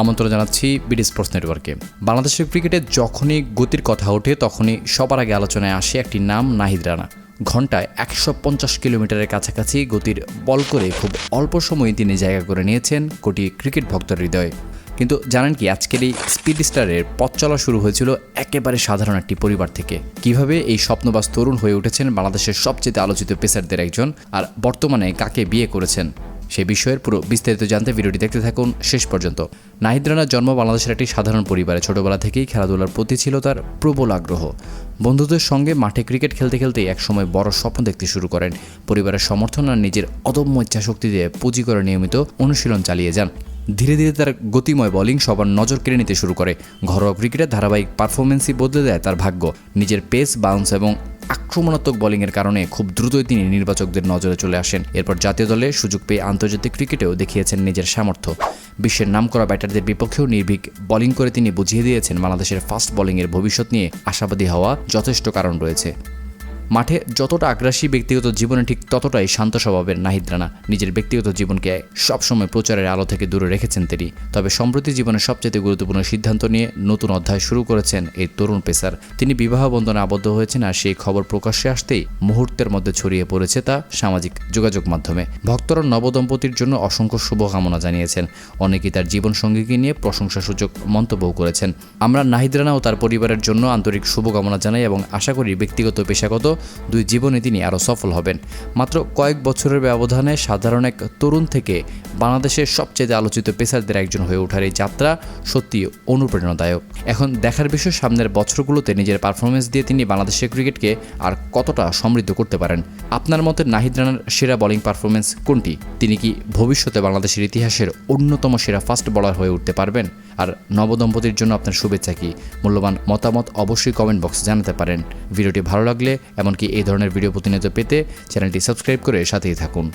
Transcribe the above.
আমন্ত্রণ জানাচ্ছি BD sports নেটওয়ার্কে। বাংলাদেশের ক্রিকেটে যখনই গতির কথা ওঠে তখনই সবার আগে আলোচনায় আসে একটি নাম, নাহিদ রানা। ঘন্টায় 150 কিলোমিটারের কাছাকাছি গতির বল করে খুব অল্প সময়ে তিনি জায়গা করে নিয়েছেন কোটি ক্রিকেট ভক্তের হৃদয়ে। কিন্তু জানেন কি, আজকের এই স্পিড স্টারের পথ চলা শুরু হয়েছিল একেবারে সাধারণ একটি পরিবার থেকে। কিভাবে এই স্বপ্নবাজ তরুণ হয়ে উঠেছেন বাংলাদেশের সবচেয়ে আলোচিত পেসারদের একজন, আর বর্তমানে কাকে বিয়ে করেছেন, সে বিষয়ের পুরো বিস্তারিত জানতে ভিডিওটি দেখতে থাকুন শেষ পর্যন্ত। নাহিদ রানার জন্ম বাংলাদেশের একটি সাধারণ পরিবারে। ছোটবেলা থেকেই খেলাধুলার প্রতি ছিল তার প্রবল আগ্রহ। বন্ধুদের সঙ্গে মাঠে ক্রিকেট খেলতে খেলতেই একসময় বড় স্বপ্ন দেখতে শুরু করেন। পরিবারের সমর্থন আর নিজের অদম্য ইচ্ছাশক্তি দিয়ে পুঁজি করে নিয়মিত অনুশীলন চালিয়ে যান। ধীরে ধীরে তার গতিময় বোলিং সবার নজর কেড়ে নিতে শুরু করে। ঘরোয়া ক্রিকেটের ধারাবাহিক পারফরমেন্সই বদলে দেয় তার ভাগ্য। নিজের পেস, বাউন্স এবং আক্রমণাত্মক বোলিংয়ের কারণে খুব দ্রুতই তিনি নির্বাচকদের নজরে চলে আসেন। এরপর জাতীয় দলে সুযোগ পেয়ে আন্তর্জাতিক ক্রিকেটেও দেখিয়েছেন নিজের সামর্থ্য। বিশ্বের নামকরা ব্যাটারদের বিপক্ষেও নির্ভীক বোলিং করে তিনি বুঝিয়ে দিয়েছেন বাংলাদেশের ফাস্ট বোলিংয়ের ভবিষ্যৎ নিয়ে আশাবাদী হওয়া যথেষ্ট কারণ রয়েছে। মাঠে যতটা আগ্রাসী, ব্যক্তিগত জীবনে ঠিক ততটাই শান্ত স্বভাবের নাহিদ রানা। নিজের ব্যক্তিগত জীবনকে সবসময় প্রচারের আলো থেকে দূরে রেখেছেন তিনি। তবে সম্প্রতি জীবনের সবচেয়ে গুরুত্বপূর্ণ সিদ্ধান্ত নিয়ে নতুন অধ্যায় শুরু করেছেন এই তরুণ পেসার। তিনি বিবাহ বন্ধনে আবদ্ধ হয়েছেন, আর সেই খবর প্রকাশ্যে আসতেই মুহূর্তের মধ্যে ছড়িয়ে পড়েছে তা সামাজিক যোগাযোগ মাধ্যমে। ভক্তরা নবদম্পতির জন্য অসংখ্য শুভকামনা জানিয়েছেন। অনেকেই তার জীবনসঙ্গীকে নিয়ে প্রশংসাসূচক মন্তব্যও করেছেন। আমরা নাহিদ রানা ও তার পরিবারের জন্য আন্তরিক শুভকামনা জানাই এবং আশা করি ব্যক্তিগত পেশাগত দুই জীবনে তিনি আরও সফল হবেন। মাত্র কয়েক বছরের ব্যবধানে সাধারণ এক তরুণ থেকে বাংলাদেশের সবচেয়ে আলোচিত পেসারদের একজন হয়ে ওঠার এই যাত্রা সত্যি অনুপ্রেরণাদায়ক। এখন দেখার বিষয় সামনের বছরগুলোতে নিজের পারফরমেন্স দিয়ে তিনি বাংলাদেশের ক্রিকেটকে আর কতটা সমৃদ্ধ করতে পারেন। আপনার মতে নাহিদ রানার সেরা বোলিং পারফরমেন্স কোনটি? তিনি কি ভবিষ্যতে বাংলাদেশের ইতিহাসের অন্যতম সেরা ফাস্ট বোলার হয়ে উঠতে পারবেন? আর নবদম্পতির জন্য আপনার শুভেচ্ছা কি? মূল্যবান মতামত অবশ্যই কমেন্ট বক্সে জানাতে পারেন। ভিডিওটি ভালো লাগলে, এমনকি এই ধরনের ভিডিও প্রতিনিয়ত পেতে চ্যানেলটি সাবস্ক্রাইব করে সাথেই থাকুন।